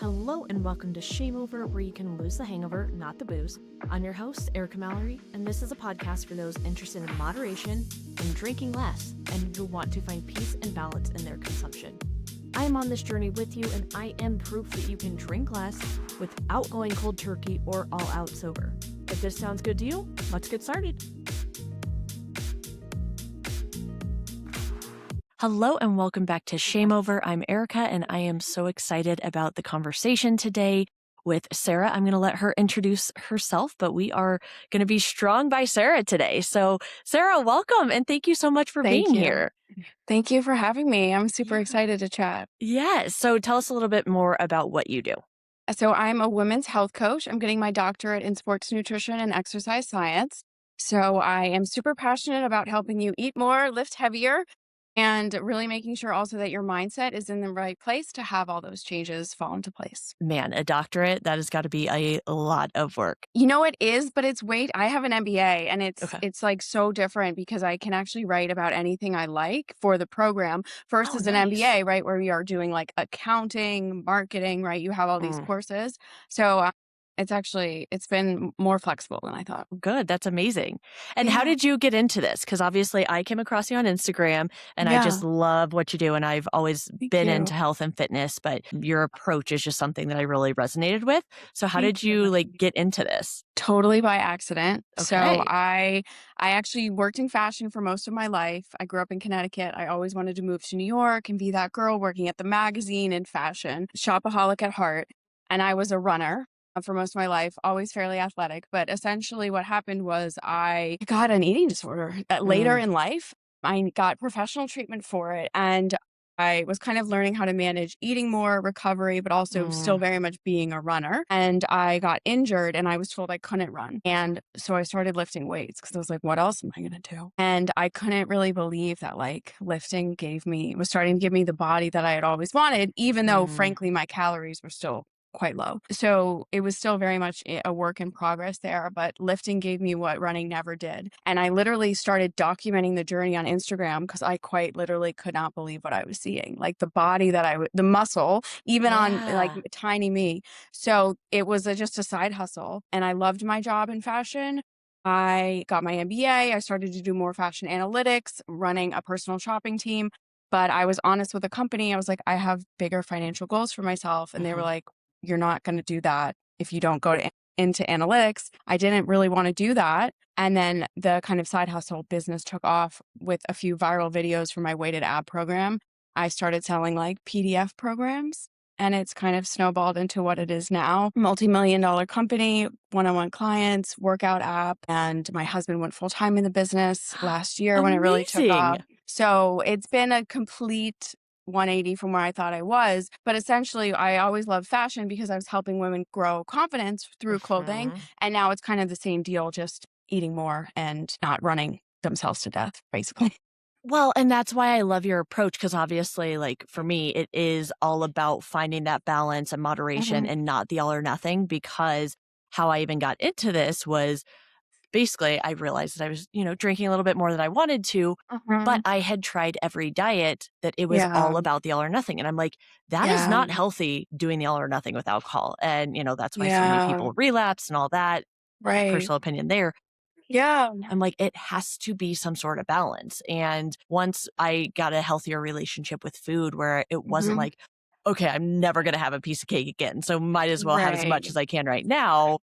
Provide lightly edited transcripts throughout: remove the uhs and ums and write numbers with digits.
Hello and welcome to ShameOver, where you can lose the hangover, not the booze. I'm your host, Erica Mallery, and this is a podcast for those interested in moderation and drinking less, and who want to find peace and balance in their consumption. I am on this journey with you, and I am proof that you can drink less without going cold turkey or all out sober. If this sounds good to you, let's get started. Hello and welcome back to ShameOver. I'm Erica and I am so excited about the conversation today with Sarah. I'm going to let her introduce herself, but we are going to be strong by Sarah today. So Sarah, welcome and thank you so much for being here. Thank you for having me. I'm super excited to chat. Yes. So tell us a little bit more about what you do. So I'm a women's health coach. I'm getting my doctorate in sports nutrition and exercise science. So I am super passionate about helping you eat more, lift heavier, and really making sure also that your mindset is in the right place to have all those changes fall into place. Man, a doctorate, that has got to be a lot of work. You know, it is, but it's I have an MBA and it's like so different because I can actually write about anything I like for the program versus an MBA, right? Where we are doing like accounting, marketing, right? You have all these courses. So it's been more flexible than I thought. Good. That's amazing. And how did you get into this? Because obviously I came across you on Instagram and I just love what you do. And I've always been into health and fitness, but your approach is just something that I really resonated with. So how did you get into this? Totally by accident. Okay. So I actually worked in fashion for most of my life. I grew up in Connecticut. I always wanted to move to New York and be that girl working at the magazine in fashion, shopaholic at heart. And I was a runner for most of my life, always fairly athletic. But essentially what happened was I got an eating disorder later in life. I got professional treatment for it. And I was kind of learning how to manage eating more, recovery, but also still very much being a runner. And I got injured and I was told I couldn't run. And so I started lifting weights because I was like, what else am I going to do? And I couldn't really believe that lifting was starting to give me the body that I had always wanted, even though frankly, my calories were still quite low. So it was still very much a work in progress there, but lifting gave me what running never did. And I literally started documenting the journey on Instagram because I quite literally could not believe what I was seeing. Like the body the muscle, even on like tiny me. So it was just a side hustle. And I loved my job in fashion. I got my MBA. I started to do more fashion analytics, running a personal shopping team. But I was honest with the company. I was like, I have bigger financial goals for myself. And they were like, you're not going to do that if you don't go into analytics. I didn't really want to do that. And then the kind of side hustle business took off with a few viral videos for my weighted ab program. I started selling PDF programs and it's kind of snowballed into what it is now. Multi-million-dollar company, one-on-one clients, workout app. And my husband went full-time in the business last year when it really took off. So it's been a complete 180 from where I thought I was. But essentially, I always loved fashion because I was helping women grow confidence through clothing. And now it's kind of the same deal, just eating more and not running themselves to death, basically. Well, and that's why I love your approach, because obviously, for me, it is all about finding that balance and moderation and not the all or nothing, because how I even got into this was basically I realized that I was, drinking a little bit more than I wanted to, but I had tried every diet that it was all about the all or nothing. And I'm like, that is not healthy, doing the all or nothing with alcohol. And, that's why so many people relapse and all that. Right. Personal opinion there. Yeah. I'm like, it has to be some sort of balance. And once I got a healthier relationship with food where it wasn't like, okay, I'm never going to have a piece of cake again, so might as well have as much as I can right now.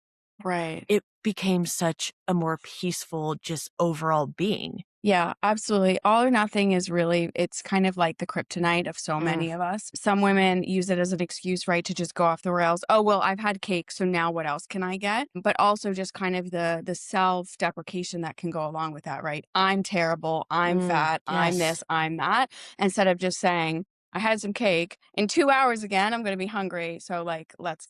Right. It became such a more peaceful, just overall being. Yeah, absolutely. All or nothing is really, it's kind of like the kryptonite of so many of us. Some women use it as an excuse, right, to just go off the rails. Oh, well, I've had cake, so now what else can I get? But also just kind of the self-deprecation that can go along with that, right? I'm terrible, I'm fat, I'm this, I'm that. Instead of just saying, I had some cake, in 2 hours again, I'm going to be hungry. So let's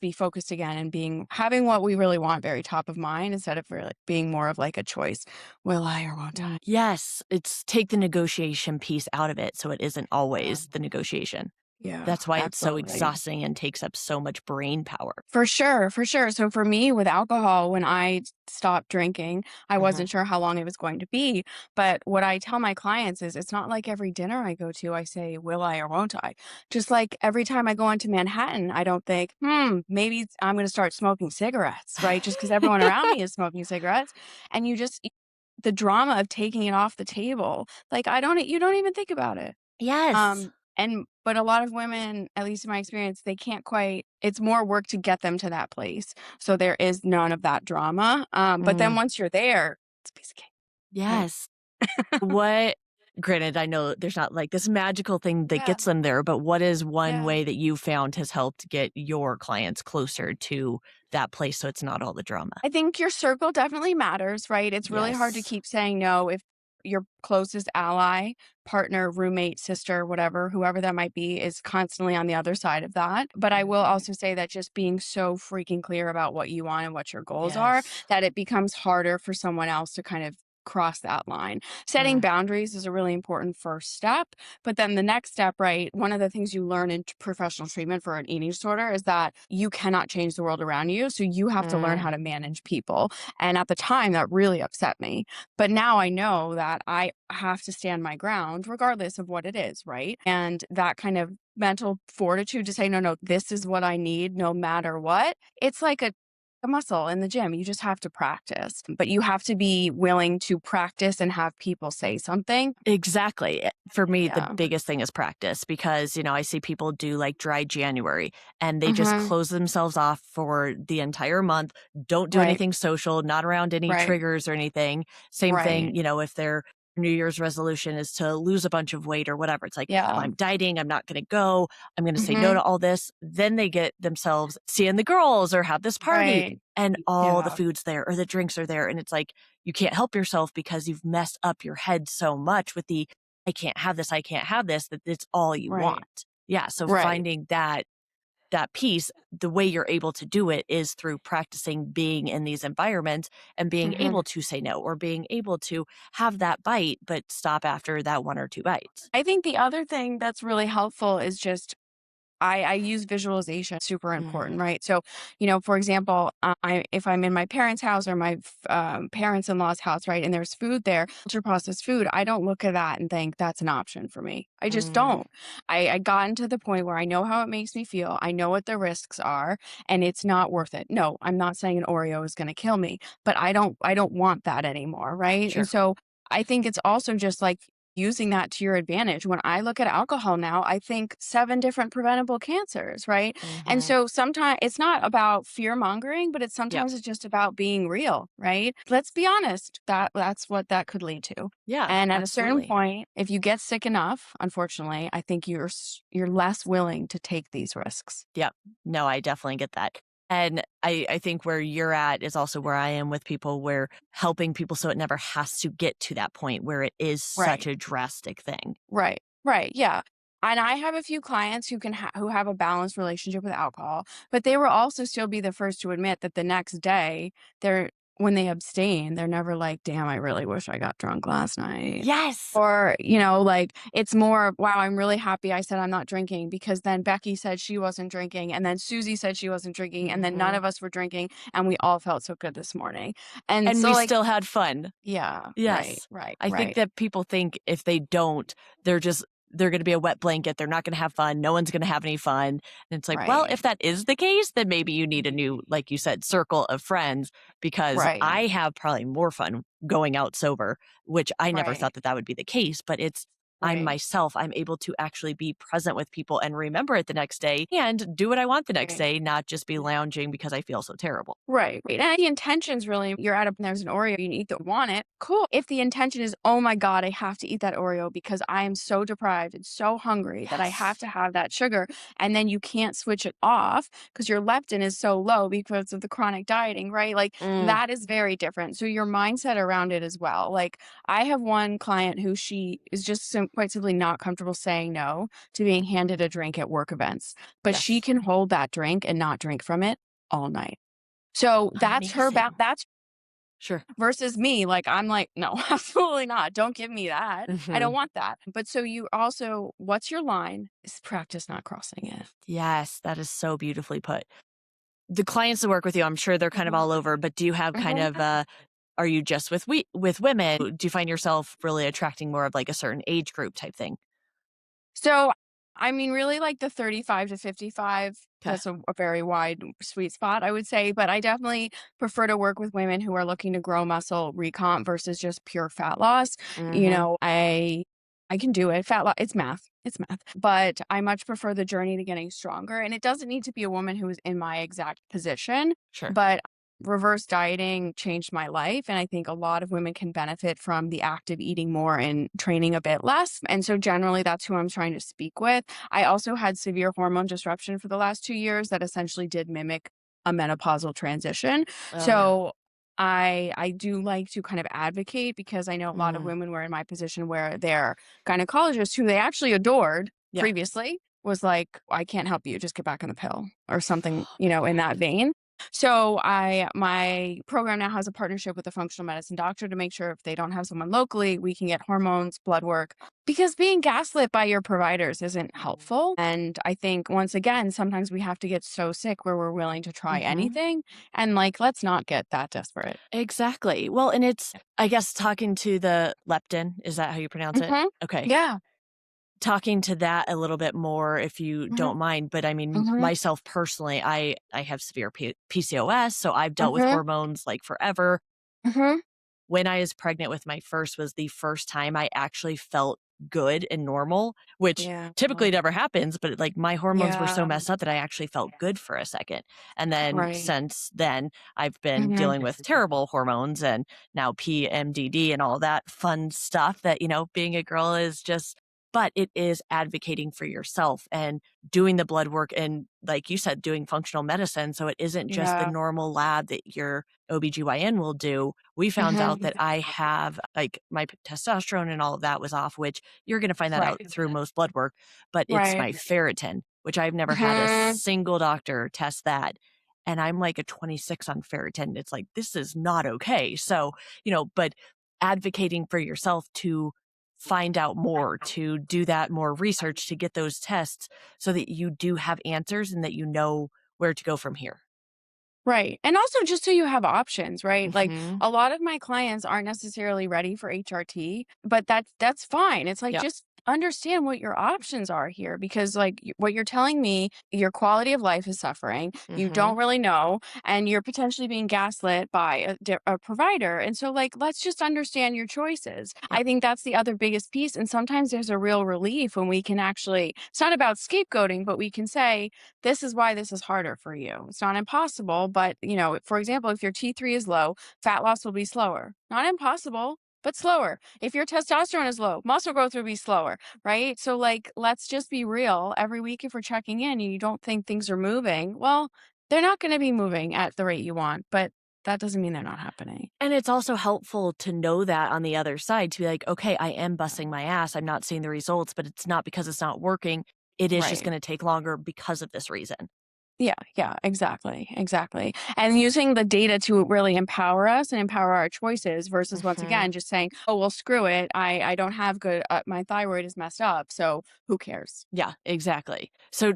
be focused again and having what we really want very top of mind instead of really being more of like a choice. Will I or won't I? Yes. It's take the negotiation piece out of it. So it isn't always the negotiation. Yeah, That's why it's so absolutely. exhausting and takes up so much brain power. For sure, for sure. So for me with alcohol, when I stopped drinking, I Mhm. wasn't sure how long it was going to be. But what I tell my clients is it's not like every dinner I go to, I say, will I or won't I? Just like every time I go into Manhattan, I don't think, maybe I'm going to start smoking cigarettes, right? Just because everyone around me is smoking cigarettes. And the drama of taking it off the table, like you don't even think about it. Yes. But a lot of women, at least in my experience, they can't quite it's more work to get them to that place. So there is none of that drama. But then Mm, once you're there, it's a piece of cake, right? yes. What Granted, I know there's not, like, this magical thing that Yeah, gets them there, but what is one yeah. way that you found has helped get your clients closer to that place so it's not all the drama? I think your circle definitely matters, right? It's really hard to Yes. keep saying no if your closest ally, partner, roommate, sister, whatever, whoever that might be, is constantly on the other side of that. But I will Mhm. also say that just being so freaking clear about what you want and what your goals are, Yes. that it becomes harder for someone else to kind of cross that line. Setting Mm, boundaries is a really important first step. But then the next step, right? One of the things you learn in professional treatment for an eating disorder is that you cannot change the world around you. So you have to learn mm, how to manage people. And at the time, that really upset me. But now I know that I have to stand my ground regardless of what it is, right? And that kind of mental fortitude to say, no, no, this is what I need no matter what. It's like a muscle in the gym. You just have to practice, but you have to be willing to practice and have people say something. exactly. For me, the Yeah. biggest thing is practice because, I see people do like dry January and they just Hmm. close themselves off for the entire month, don't do Right. anything social, not around any Right. triggers or anything. Same thing, Right. if their New Year's resolution is to lose a bunch of weight or whatever. It's like, well, Yeah. I'm dieting. I'm not going to go. I'm going to say no Hmm. to all this. Then they get themselves seeing the girls or have this party Right. and all the Yeah. food's there or the drinks are there. And it's like, you can't help yourself because you've messed up your head so much with the I can't have this, that it's all you Right. want. Yeah, so Right. finding that piece, the way you're able to do it is through practicing being in these environments and being Hmm. able to say no or being able to have that bite, but stop after that 1 or 2 bites. I think the other thing that's really helpful is just I use visualization, super important, Mhm. right? So, for example, if I'm in my parents' house or my parents-in-law's house, right, and there's food there, ultra processed food, I don't look at that and think that's an option for me. I just Mm, don't. I gotten to the point where I know how it makes me feel. I know what the risks are, and it's not worth it. No, I'm not saying an Oreo is going to kill me, but I don't want that anymore, right? And sure. so I think it's also just like using that to your advantage. When I look at alcohol now, I think 7 different preventable cancers, right? And Mhm. so sometimes it's not about fear mongering, but Yep. it's just about being real, right? Let's be honest, that's what that could lead to. Yeah, And at a certain absolutely. point, if you get sick enough, unfortunately, I think you're less willing to take these risks. Yep. No, I definitely get that. And I think where you're at is also where I am with people where helping people so it never has to get to that point where it is such Right. a drastic thing. Right. Right. Yeah. And I have a few clients who have a balanced relationship with alcohol, but they will also still be the first to admit that the next day they're when they abstain, they're never like, "Damn, I really wish I got drunk last night." Yes. Or, like it's more, "Wow, I'm really happy I said I'm not drinking because then Becky said she wasn't drinking and then Susie said she wasn't drinking and then none Mhm. of us were drinking and we all felt so good this morning." And And so we like, still had fun. yeah, right, Yes. right, I think right, that people think if they don't, they're gonna be a wet blanket, they're not gonna have fun, no one's gonna have any fun, and it's like, well, right, if that is the case, then maybe you need a new, like you said, circle of friends because right, I have probably more fun going out sober, which I never right. thought that that would be the case, but I'm Right, myself, I'm able to actually be present with people and remember it the next day and do what I want the next right. day, not just be lounging because I feel so terrible. Right, right. And the intention's really you're at a there's an Oreo, you eat the want it, cool. If the intention is, "Oh my god, I have to eat that Oreo because I am so deprived and so hungry that I have Yes. to have that sugar," and then you can't switch it off because your leptin is so low because of the chronic dieting, right? Like, Mm, that is very different. So your mindset around it as well. Like, I have one client who she is just quite simply not comfortable saying no to being handed a drink at work events, but she yes. can hold that drink and not drink from it all night. So that's her Amazing. Sure. Versus me, like, I'm like, "No, absolutely not. Don't give me that. I don't Hmm. want that." But so you also what's your line? Is practice not crossing it. Yes, that is so beautifully put. The clients that work with you, I'm sure they're kind of Mhm, all over, but do you have kind mhm. of are you just with women? Do you find yourself really attracting more of like a certain age group type thing? So, I mean, really like the 35 to 55, Okay. that's a very wide sweet spot, I would say, but I definitely prefer to work with women who are looking to grow muscle recomp versus just pure fat loss. You Mhm. know, I can do it. Fat loss, it's math, but I much prefer the journey to getting stronger. And it doesn't need to be a woman who is in my exact position, Sure. but reverse dieting changed my life. And I think a lot of women can benefit from the active eating more and training a bit less. And so generally that's who I'm trying to speak with. I also had severe hormone disruption for the last 2 years that essentially did mimic a menopausal transition. Oh, yeah. So I do like to kind of advocate because I know a lot of Mm. women were in my position where their gynecologist, who they actually adored Yeah. previously, was like, I can't help you, just get back on the pill or something, Oh you my know, in that gosh. vein. So my program now has a partnership with a functional medicine doctor to make sure if they don't have someone locally, we can get hormones, blood work, because being gaslit by your providers isn't helpful. And I think once again, sometimes we have to get so sick where we're willing to try Mhm. anything. And like, let's not get that desperate. Exactly. Well, and it's I guess talking to the leptin, is that how you pronounce it? Mhm. Okay. Yeah. Talking to that a little bit more if you Mhm. don't mind, but I mean, Mhm. myself personally, I have severe PCOS, so I've dealt with Mhm. hormones, like, forever. Mhm. When I was pregnant with my first was the first time I actually felt good and normal, which Yeah. typically never happens, but, like, my hormones were so Yeah. messed up that I actually felt good for a second, and then Right. since then, I've been Mhm. dealing with terrible hormones and now PMDD and all that fun stuff that, being a girl is just but it is advocating for yourself and doing the blood work and, like you said, doing functional medicine, so it isn't just the Yeah. normal lab that your OBGYN will do. We found out Mhm. that I have like my testosterone and all of that was off, which you're going to find that Right. out through most blood work, but it's Right. my ferritin, which I've never had a Mhm. single doctor test that. And I'm like a 26 on ferritin. It's like, this is not okay. So, but advocating for yourself to find out more, to do that more research, to get those tests so that you do have answers and that you know where to go from here. Right. And also just so you have options, right? Like Mhm. a lot of my clients aren't necessarily ready for HRT, but that's fine. It's like Yeah. just understand what your options are here because like what you're telling me, your quality of life is suffering. You don't Mhm. really know and you're potentially being gaslit by a provider. And so like let's just understand your choices. Yep. I think that's the other biggest piece and sometimes there's a real relief when we can actually it's not about scapegoating, but we can say this is why this is harder for you. It's not impossible, but for example, if your T3 is low, fat loss will be slower. Not impossible, but slower. If your testosterone is low, muscle growth will be slower, right? So like let's just be real. Every week if we're checking in and you don't think things are moving, well, they're not going to be moving at the rate you want, but that doesn't mean they're not happening. And it's also helpful to know that on the other side to be like, okay, I am busting my ass. I'm not seeing the results, but it's not because it's not working. It is just Right. going to take longer because of this reason. Yeah, yeah, exactly, exactly. And using the data to really empower us and empower our choices versus once Mhm. again just saying, "Oh, well, screw it. I don't have good my thyroid is messed up, so who cares?" Yeah, exactly. So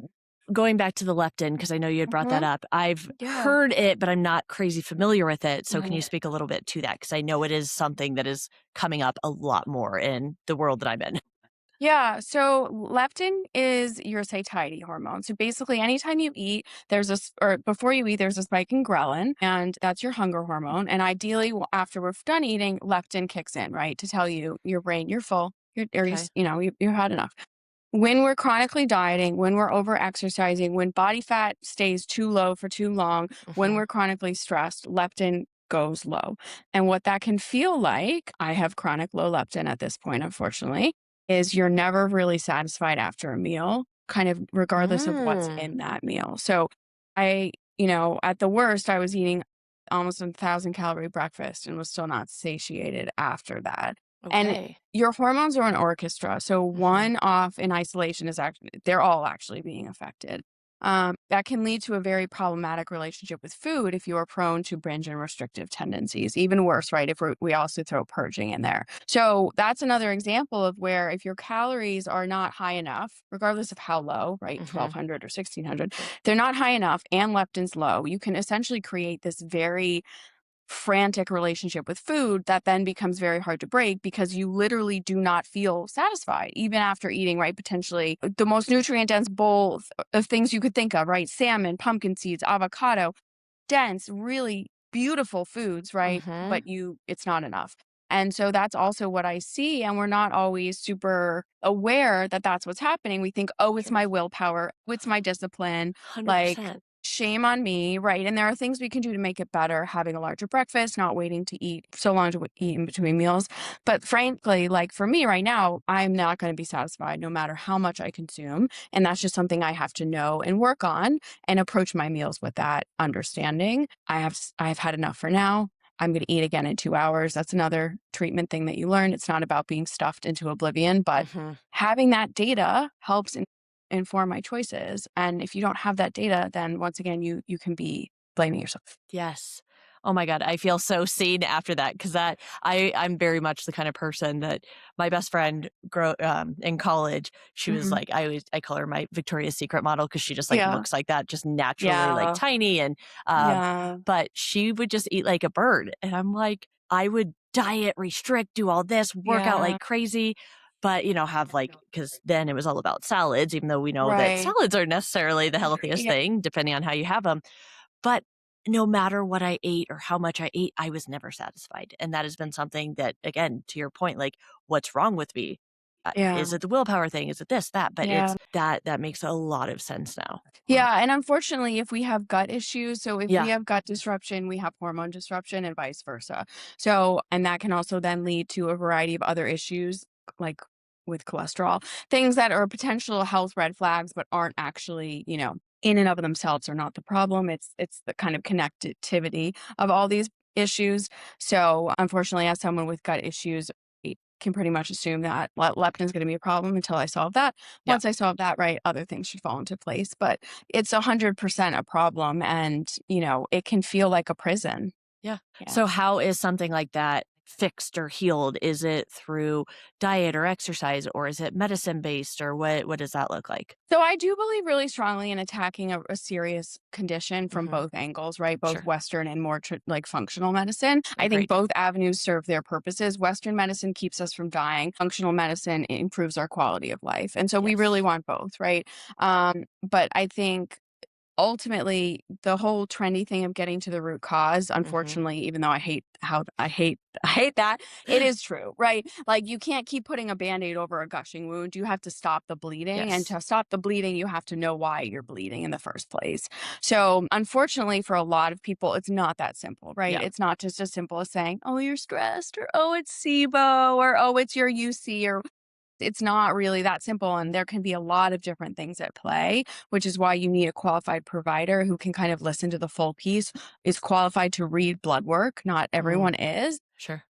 going back to the leptin, because I know you had brought that Mhm. up, I've Yeah. heard it, but I'm not crazy familiar with it. So can you Mhm. speak a little bit to that? Because I know it is something that is coming up a lot more in the world that I'm in. Yeah, so leptin is your satiety hormone. So basically, anytime you eat, or before you eat, there's a spike in ghrelin, and that's your hunger hormone. And ideally, after we're done eating, leptin kicks in, right, to tell your brain you're full, Okay. you've had enough. When we're chronically dieting, when we're over exercising, when body fat stays too low for too long, when Mhm. we're chronically stressed, leptin goes low. And what that can feel like, I have chronic low leptin at this point, unfortunately, is you're never really satisfied after a meal, kind of regardless of what's Mm. in that meal. So at the worst, I was eating almost 1,000 calorie breakfast and was still not satiated after that. And Okay. your hormones are an orchestra. So Mhm. one off in isolation is actually, they're all actually being affected. That can lead to a very problematic relationship with food if you are prone to binge and restrictive tendencies. Even worse, right? If we also throw purging in there. So that's another example of where if your calories are not high enough, regardless of how low, right? Mhm. 1200 or 1600, they're not high enough and leptin's low, you can essentially create this very frantic relationship with food that then becomes very hard to break because you literally do not feel satisfied even after eating, right? Potentially the most nutrient dense bowl of things you could think of, right? Salmon, pumpkin seeds, avocado, dense, really beautiful foods, right? Mhm. But it's not enough. And so that's also what I see. And we're not always super aware that that's what's happening. We think, oh, it's Sure. my willpower, oh, it's my discipline. Like, 100%. shame on me, right? And there are things we can do to make it better, having a larger breakfast, not waiting to eat so long to eat in between meals. But frankly, like for me right now, I'm not going to be satisfied no matter how much I consume. And that's just something I have to know and work on and approach my meals with that understanding. I've had enough for now. I'm going to eat again in 2 hours. That's another treatment thing that you learn. It's not about being stuffed into oblivion, but Mhm. having that data helps inform my choices. And if you don't have that data, then once again, you can be blaming yourself. Yes. Oh my god, I feel so seen after that because I'm very much the kind of person that my best friend in college, she was Mhm. like I call her my Victoria's Secret model because she just, like, Yeah. looks like that, just naturally, like, Yeah. tiny um, Yeah. but she would just eat like a bird, and I'm like, I would diet, restrict, do all this, work out Yeah. like crazy, but, have, like because then it was all about salads, even though we know that Right. salads aren't necessarily the healthiest Yeah. thing depending on how you have them. But no matter what I ate or how much I ate, I was never satisfied, and that has been something that, again, to your point, like, what's wrong with me? Is Yeah. it the willpower thing? Is it this, that? But Yeah. it's that makes a lot of sense now. Yeah, and unfortunately, if we have gut issues, so if we Yeah. have gut disruption, we have hormone disruption and vice versa. So, and that can also then lead to a variety of other issues like with cholesterol, things that are potential health red flags but aren't actually, in and of themselves are not the problem. It's the kind of connectivity of all these issues. So, unfortunately, as someone with gut issues, I can pretty much assume that leptin is going to be a problem until I solve that. Yeah. Once I solve that, right, other things should fall into place. But it's 100% a problem and, it can feel like a prison. Yeah. Yeah. So how is something like that fixed or healed? Is it through diet or exercise, or is it medicine based, or what does that look like? So I do believe really strongly in attacking a serious condition from Mhm. both angles, right? Both Sure. Western and more like functional medicine. I think Agreed. both avenues serve their purposes. Western medicine keeps us from dying. Functional medicine improves our quality of life. And so we really Yes. want both, right? But I think ultimately the whole trendy thing of getting to the root cause, Mhm. unfortunately, even though I hate that, it is true, right? Like you can't keep putting a band-aid over a gushing wound. You have to stop the bleeding, and Yes. to stop the bleeding you have to know why you're bleeding in the first place. So unfortunately for a lot of people it's not that simple, right? Yeah. It's not just as simple as saying, oh, you're stressed, or oh, it's SIBO, or oh, it's your UC, or it's not really that simple, and there can be a lot of different things at play, which is why you need a qualified provider who can kind of listen to the full piece, is qualified to read blood work. Not Mm. everyone is. Sure.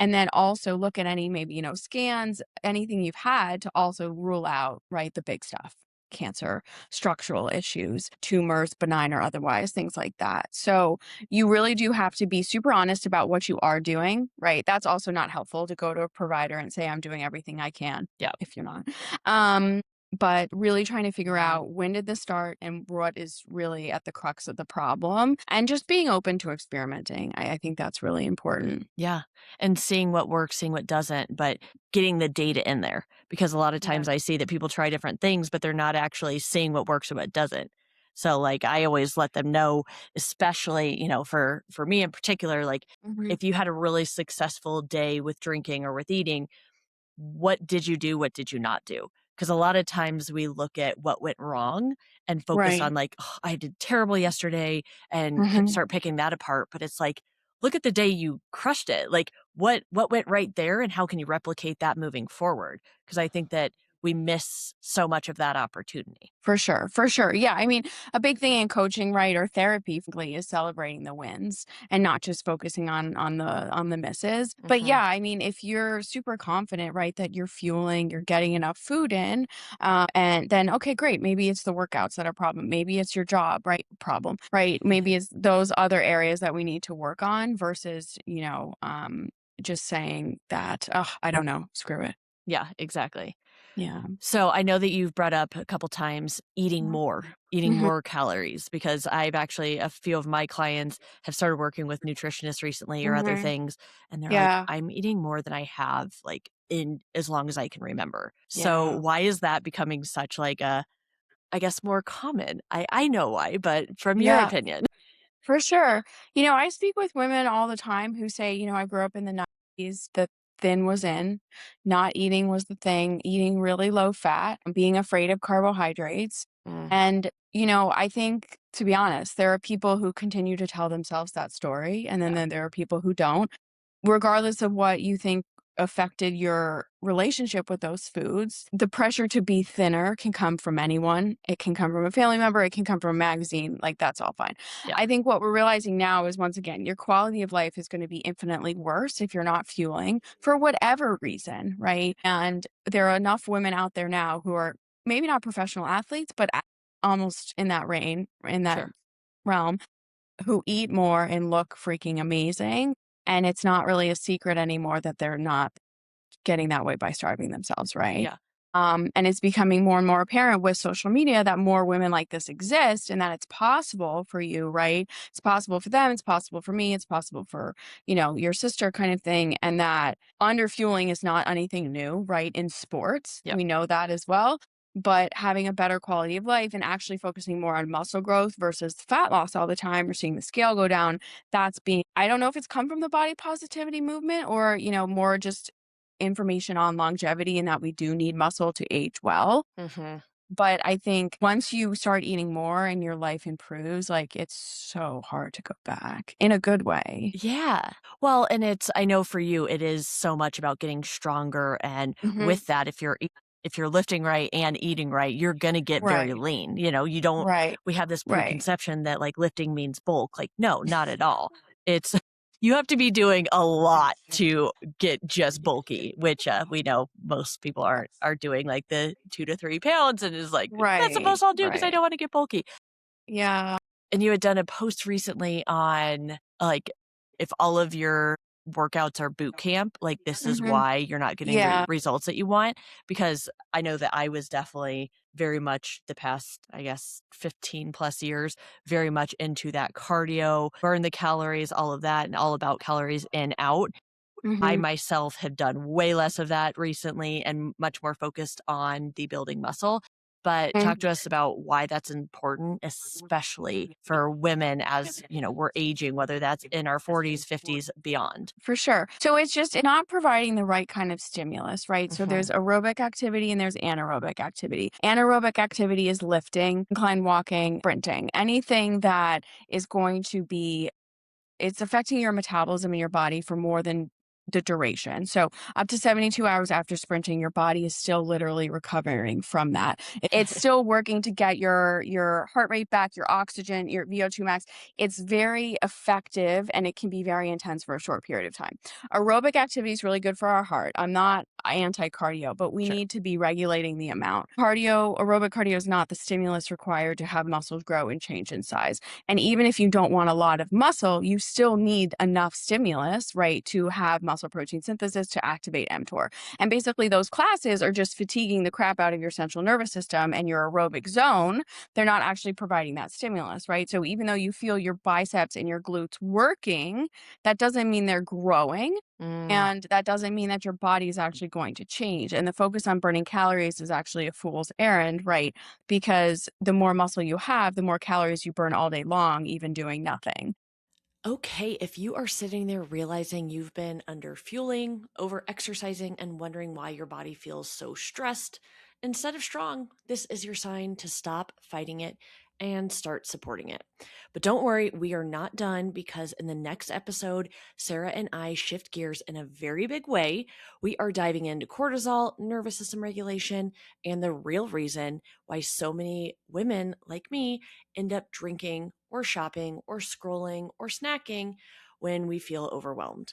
And then also look at any maybe, scans, anything you've had to also rule out, right, the big stuff. Cancer, structural issues, tumors, benign or otherwise, things like that. So you really do have to be super honest about what you are doing, right? That's also not helpful to go to a provider and say, I'm doing everything I can Yeah. if you're not. Um, but really trying to figure out when did this start and what is really at the crux of the problem and just being open to experimenting. I think that's really important. Yeah, and seeing what works, seeing what doesn't, but getting the data in there, because a lot of Yeah. times I see that people try different things, but they're not actually seeing what works and what doesn't. So, like, I always let them know, especially, for me in particular, like, Mhm. if you had a really successful day with drinking or with eating, what did you do? What did you not do? Because a lot of times we look at what went wrong and focus Right. on, like, "Oh, I did terrible yesterday," and Mhm. start picking that apart. But it's like, look at the day you crushed it. Like, what went right there, and how can you replicate that moving forward? Because I think that we miss so much of that opportunity. For sure, for sure. Yeah, I mean, a big thing in coaching, right, or therapy frankly, is celebrating the wins and not just focusing on the misses. But Hmm. yeah, I mean, if you're super confident, right, that you're fueling, you're getting enough food in, and then okay, great. Maybe it's the workouts that are a problem. Maybe it's your job, right? Problem, right? Maybe it's those other areas that we need to work on versus, just saying that, oh, I don't know, screw it. Yeah, exactly. Yeah. So I know that you've brought up a couple times eating Mhm. more calories, because I've actually, a few of my clients have started working with nutritionists recently or other Mhm. things. And they're like, Yeah. I'm eating more than I have like in as long as I can remember. So Yeah. why is that becoming such like a, I guess, more common? I know why, but from your Yeah. opinion. For sure. I speak with women all the time who say, I grew up in the 90s, the thin was in, not eating was the thing, eating really low fat, being afraid of carbohydrates. Mm, And, I think, to be honest, there are people who continue to tell themselves that story, and then, yeah, then there are people who don't. Regardless of what you think affected your relationship with those foods, the pressure to be thinner can come from anyone. It can come from a family member, it can come from a magazine, like that's all fine. yeah, I think what we're realizing now is once again, your quality of life is going to be infinitely worse if you're not fueling for whatever reason, right? And there are enough women out there now who are maybe not professional athletes, but almost in that sure. realm who eat more and look freaking amazing. And it's not really a secret anymore that they're not getting that way by starving themselves, right? Yeah. And it's becoming more and more apparent with social media that more women like this exist and that it's possible for you, right? It's possible for them, it's possible for me, it's possible for, your sister kind of thing. And that underfueling is not anything new, right? In sports, Yep. we know that as well. But having a better quality of life and actually focusing more on muscle growth versus fat loss all the time or seeing the scale go down, I don't know if it's come from the body positivity movement or, more just information on longevity and that we do need muscle to age well. Hmm. But I think once you start eating more and your life improves, like it's so hard to go back in a good way. Yeah. Well, and I know for you, it is so much about getting stronger. And Hmm. with that, if you're lifting right and eating right, you're going to get very Right. lean. You don't, Right. we have this Right. preconception that like lifting means bulk. Like, no, not at all. It's, you have to be doing a lot to get just bulky, which we know most people are doing like the 2 to 3 pounds and is like, that's the Right. most I'll do because I Right. don't want to get bulky. Yeah. And you had done a post recently on, like, if all of your workouts are boot camp, like, this is Hmm. why you're not getting Yeah. results that you want. Because I know that I was definitely very much the past, I guess, 15 plus years, very much into that cardio, burn the calories, all of that, and all about calories in, out. I Hmm. myself have done way less of that recently and much more focused on the building muscle. But talk to us about why that's important, especially for women as, we're aging, whether that's in our 40s, 50s, beyond. For sure. So it's just not providing the right kind of stimulus, right? So Mhm. there's aerobic activity and there's anaerobic activity. Anaerobic activity is lifting, incline walking, sprinting, anything that is going to be it's affecting your metabolism in your body for more than the duration. So up to 72 hours after sprinting, your body is still literally recovering from that. It's still working to get your heart rate back, your oxygen, your VO2 max. It's very effective and it can be very intense for a short period of time. Aerobic activity is really good for our heart. I'm not anti-cardio, but we Sure. need to be regulating the amount. Aerobic cardio is not the stimulus required to have muscles grow and change in size. And even if you don't want a lot of muscle, you still need enough stimulus, right, to have muscle protein synthesis to activate mTOR. And basically, those classes are just fatiguing the crap out of your central nervous system and your aerobic zone. They're not actually providing that stimulus, right? So even though you feel your biceps and your glutes working, that doesn't mean they're growing. Mm. And that doesn't mean that your body is actually going to change. And the focus on burning calories is actually a fool's errand, right? Because the more muscle you have, the more calories you burn all day long, even doing nothing. Okay, if you are sitting there realizing you've been under fueling, over exercising, and wondering why your body feels so stressed instead of strong, this is your sign to stop fighting it and start supporting it. But don't worry, we are not done, because in the next episode, Sarah and I shift gears in a very big way. We are diving into cortisol, nervous system regulation, and the real reason why so many women like me end up drinking or shopping or scrolling or snacking when we feel overwhelmed.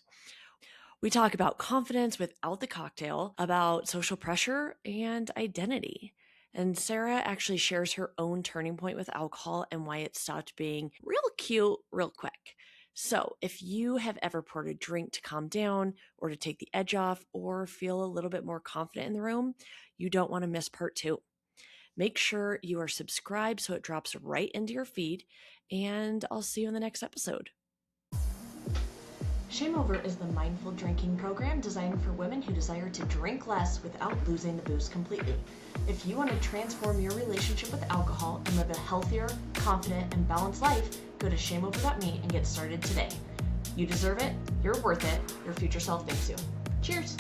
We talk about confidence without the cocktail, about social pressure and identity. And Sarah actually shares her own turning point with alcohol and why it stopped being real cute real quick. So, if you have ever poured a drink to calm down or to take the edge off or feel a little bit more confident in the room, you don't want to miss part 2. Make sure you are subscribed so it drops right into your feed, and I'll see you in the next episode. ShameOver is the mindful drinking program designed for women who desire to drink less without losing the booze completely. If you want to transform your relationship with alcohol and live a healthier, confident, and balanced life, go to shameover.me and get started today. You deserve it, you're worth it, your future self thanks you. Cheers!